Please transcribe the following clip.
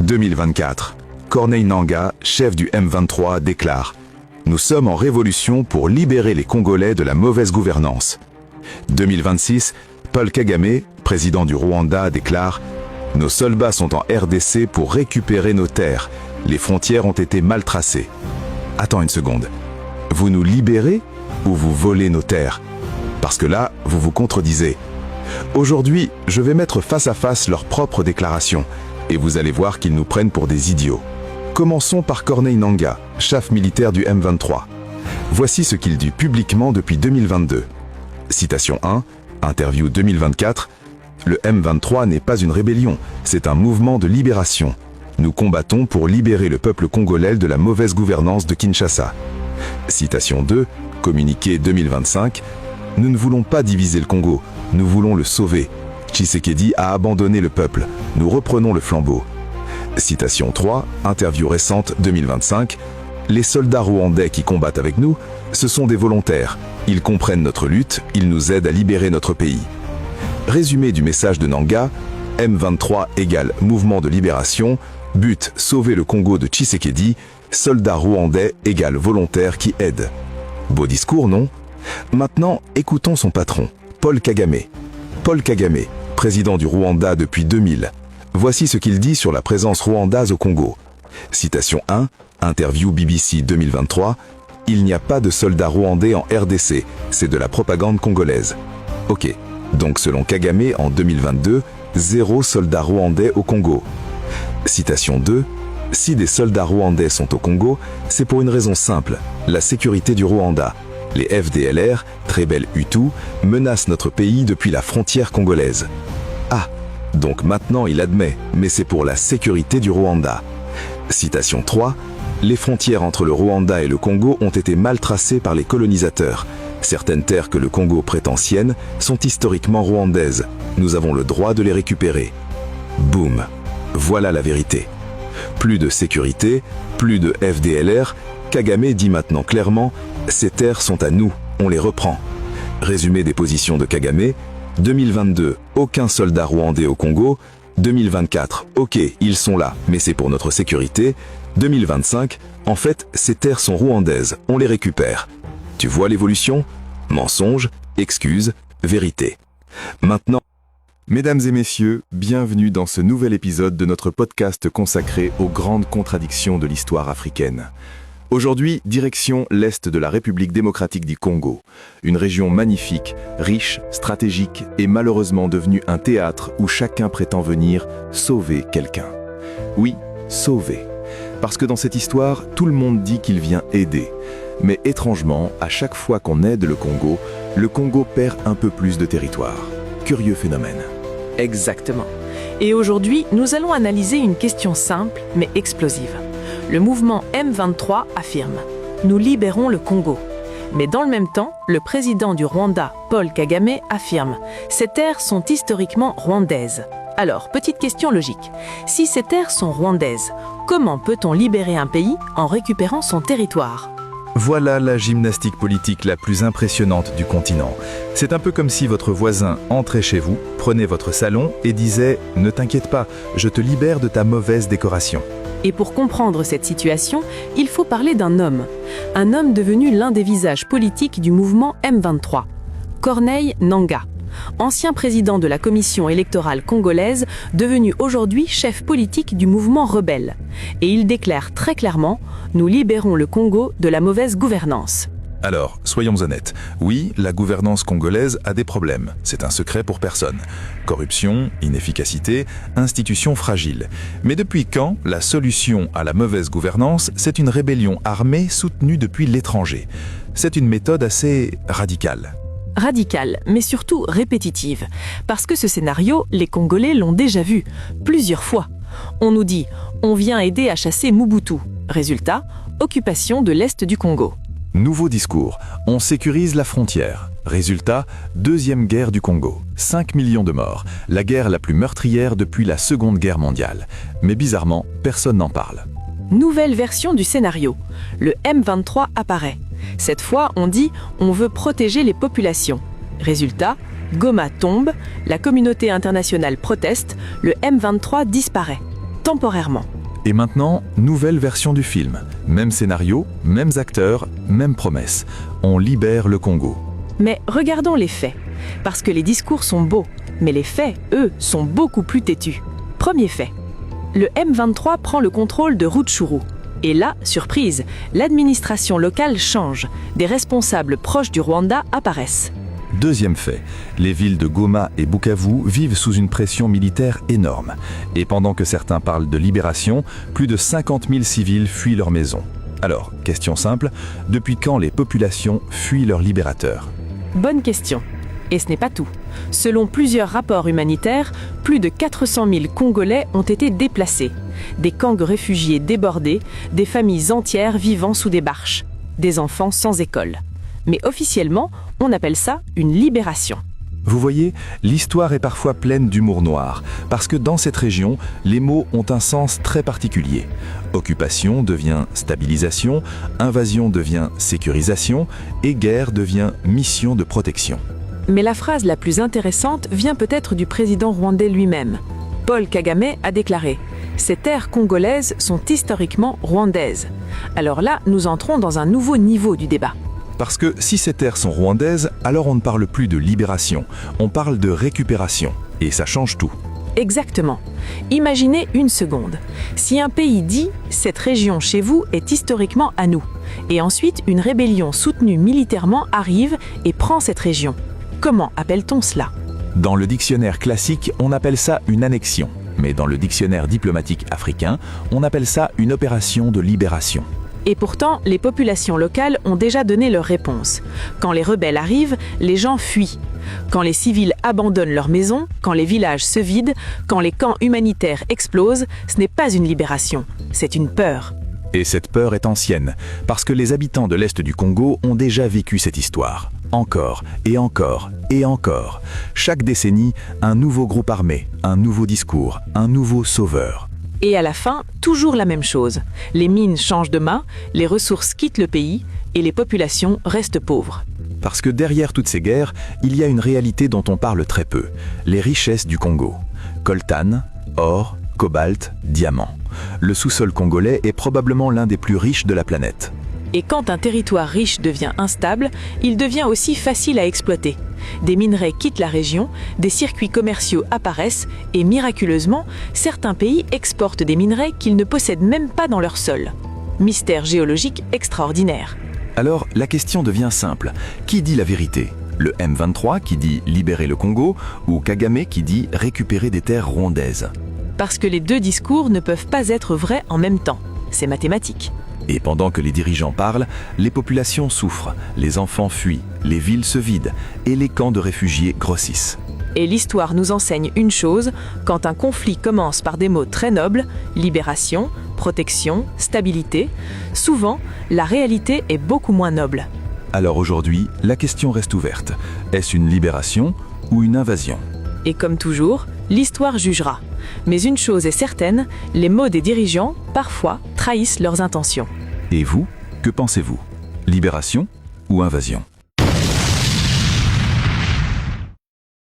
2024. Corneille Nangaa, chef du M23, déclare « Nous sommes en révolution pour libérer les Congolais de la mauvaise gouvernance ». 2026. Paul Kagame, président du Rwanda, déclare « Nos soldats sont en RDC pour récupérer nos terres. Les frontières ont été mal tracées. » Attends une seconde. Vous nous libérez ou vous volez nos terres? Parce que là, vous vous contredisez. Aujourd'hui, je vais mettre face à face leurs propres déclarations et vous allez voir qu'ils nous prennent pour des idiots. Commençons par Corneille Nangaa, chef militaire du M23. Voici ce qu'il dit publiquement depuis 2022. Citation 1, interview 2024. Le M23 n'est pas une rébellion, c'est un mouvement de libération. Nous combattons pour libérer le peuple congolais de la mauvaise gouvernance de Kinshasa. Citation 2, communiqué 2025. Nous ne voulons pas diviser le Congo, nous voulons le sauver. Tshisekedi a abandonné le peuple, nous reprenons le flambeau. Citation 3, interview récente 2025. Les soldats rwandais qui combattent avec nous, ce sont des volontaires. Ils comprennent notre lutte, ils nous aident à libérer notre pays. Résumé du message de Nangaa, M23 égale mouvement de libération, but sauver le Congo de Tshisekedi, soldats rwandais égale volontaires qui aident. Beau discours, non? Maintenant, écoutons son patron, Paul Kagame. Paul Kagame, président du Rwanda depuis 2000. Voici ce qu'il dit sur la présence rwandaise au Congo. Citation 1, interview BBC 2023. Il n'y a pas de soldats rwandais en RDC, c'est de la propagande congolaise. Ok, donc selon Kagame en 2022, 0 soldats rwandais au Congo. Citation 2, si des soldats rwandais sont au Congo, c'est pour une raison simple, la sécurité du Rwanda. Les FDLR, très belles Hutus, menacent notre pays depuis la frontière congolaise. Ah, donc maintenant il admet, mais c'est pour la sécurité du Rwanda. Citation 3, les frontières entre le Rwanda et le Congo ont été mal tracées par les colonisateurs. Certaines terres que le Congo prétend siennes sont historiquement rwandaises. Nous avons le droit de les récupérer. Boum, voilà la vérité. Plus de sécurité, plus de FDLR, Kagame dit maintenant clairement « Ces terres sont à nous, on les reprend ». Résumé des positions de Kagame, 2022, aucun soldat rwandais au Congo. 2024, ok, ils sont là, mais c'est pour notre sécurité. 2025, en fait, ces terres sont rwandaises, on les récupère. Tu vois l'évolution? Mensonge, excuse, vérité. Maintenant, mesdames et messieurs, bienvenue dans ce nouvel épisode de notre podcast consacré aux grandes contradictions de l'histoire africaine. Aujourd'hui, direction l'Est de la République démocratique du Congo, une région magnifique, riche, stratégique et malheureusement devenue un théâtre où chacun prétend venir sauver quelqu'un. Oui, sauver. Parce que dans cette histoire, tout le monde dit qu'il vient aider. Mais étrangement, à chaque fois qu'on aide le Congo perd un peu plus de territoire. Curieux phénomène. Exactement. Et aujourd'hui, nous allons analyser une question simple mais explosive. Le mouvement M23 affirme « Nous libérons le Congo ». Mais dans le même temps, le président du Rwanda, Paul Kagame, affirme « Ces terres sont historiquement rwandaises ». Alors, petite question logique. Si ces terres sont rwandaises, comment peut-on libérer un pays en récupérant son territoire ? Voilà la gymnastique politique la plus impressionnante du continent. C'est un peu comme si votre voisin entrait chez vous, prenait votre salon et disait « Ne t'inquiète pas, je te libère de ta mauvaise décoration ». Et pour comprendre cette situation, il faut parler d'un homme. Un homme devenu l'un des visages politiques du mouvement M23. Corneille Nangaa. Ancien président de la commission électorale congolaise, devenu aujourd'hui chef politique du mouvement rebelle. Et il déclare très clairement « Nous libérons le Congo de la mauvaise gouvernance ». Alors, soyons honnêtes. Oui, la gouvernance congolaise a des problèmes. C'est un secret pour personne. Corruption, inefficacité, institutions fragiles. Mais depuis quand la solution à la mauvaise gouvernance, c'est une rébellion armée soutenue depuis l'étranger? C'est une méthode assez radicale. Radicale, mais surtout répétitive. Parce que ce scénario, les Congolais l'ont déjà vu, plusieurs fois. On nous dit « On vient aider à chasser Mobutu ». Résultat, occupation de l'Est du Congo. Nouveau discours, on sécurise la frontière. Résultat, deuxième guerre du Congo. 5 millions de morts, la guerre la plus meurtrière depuis la Seconde Guerre mondiale. Mais bizarrement, personne n'en parle. Nouvelle version du scénario. Le M23 apparaît. Cette fois, on dit « on veut protéger les populations ». Résultat, Goma tombe, la communauté internationale proteste, le M23 disparaît. temporairement. Et maintenant, nouvelle version du film. Même scénario, mêmes acteurs, même promesses. On libère le Congo. Mais regardons les faits. Parce que les discours sont beaux, mais les faits, eux, sont beaucoup plus têtus. Premier fait. Le M23 prend le contrôle de Rutshuru. Et là, surprise, l'administration locale change. Des responsables proches du Rwanda apparaissent. Deuxième fait, les villes de Goma et Bukavu vivent sous une pression militaire énorme. Et pendant que certains parlent de libération, plus de 50 000 civils fuient leur maison. Alors, question simple, depuis quand les populations fuient leurs libérateurs? Bonne question. Et ce n'est pas tout. Selon plusieurs rapports humanitaires, plus de 400 000 Congolais ont été déplacés. Des camps de réfugiés débordés, des familles entières vivant sous des bâches, des enfants sans école. Mais officiellement, on appelle ça une libération. Vous voyez, l'histoire est parfois pleine d'humour noir, parce que dans cette région, les mots ont un sens très particulier. Occupation devient stabilisation, invasion devient sécurisation, et guerre devient mission de protection. Mais la phrase la plus intéressante vient peut-être du président rwandais lui-même. Paul Kagame a déclaré « Ces terres congolaises sont historiquement rwandaises ». Alors là, nous entrons dans un nouveau niveau du débat. Parce que si ces terres sont rwandaises, alors on ne parle plus de libération, on parle de récupération. Et ça change tout. Exactement. Imaginez une seconde. Si un pays dit « Cette région chez vous est historiquement à nous », et ensuite une rébellion soutenue militairement arrive et prend cette région, comment appelle-t-on cela ? Dans le dictionnaire classique, on appelle ça une annexion. Mais dans le dictionnaire diplomatique africain, on appelle ça une opération de libération. Et pourtant, les populations locales ont déjà donné leur réponse. Quand les rebelles arrivent, les gens fuient. Quand les civils abandonnent leurs maisons, quand les villages se vident, quand les camps humanitaires explosent, ce n'est pas une libération, c'est une peur. Et cette peur est ancienne, parce que les habitants de l'Est du Congo ont déjà vécu cette histoire. Encore, et encore, et encore. Chaque décennie, un nouveau groupe armé, un nouveau discours, un nouveau sauveur. Et à la fin, toujours la même chose. Les mines changent de main, les ressources quittent le pays et les populations restent pauvres. Parce que derrière toutes ces guerres, il y a une réalité dont on parle très peu. Les richesses du Congo. Coltan, or, cobalt, diamant. Le sous-sol congolais est probablement l'un des plus riches de la planète. Et quand un territoire riche devient instable, il devient aussi facile à exploiter. Des minerais quittent la région, des circuits commerciaux apparaissent et miraculeusement, certains pays exportent des minerais qu'ils ne possèdent même pas dans leur sol. Mystère géologique extraordinaire. Alors, la question devient simple. Qui dit la vérité ? Le M23 qui dit « libérer le Congo » ou Kagame qui dit « récupérer des terres rwandaises » ? Parce que les deux discours ne peuvent pas être vrais en même temps. C'est mathématique. Et pendant que les dirigeants parlent, les populations souffrent, les enfants fuient, les villes se vident et les camps de réfugiés grossissent. Et l'histoire nous enseigne une chose, quand un conflit commence par des mots très nobles, libération, protection, stabilité, souvent, la réalité est beaucoup moins noble. Alors aujourd'hui, la question reste ouverte. Est-ce une libération ou une invasion ? Et comme toujours, l'histoire jugera. Mais une chose est certaine, les mots des dirigeants, parfois, trahissent leurs intentions. Et vous, que pensez-vous ? Libération ou invasion ?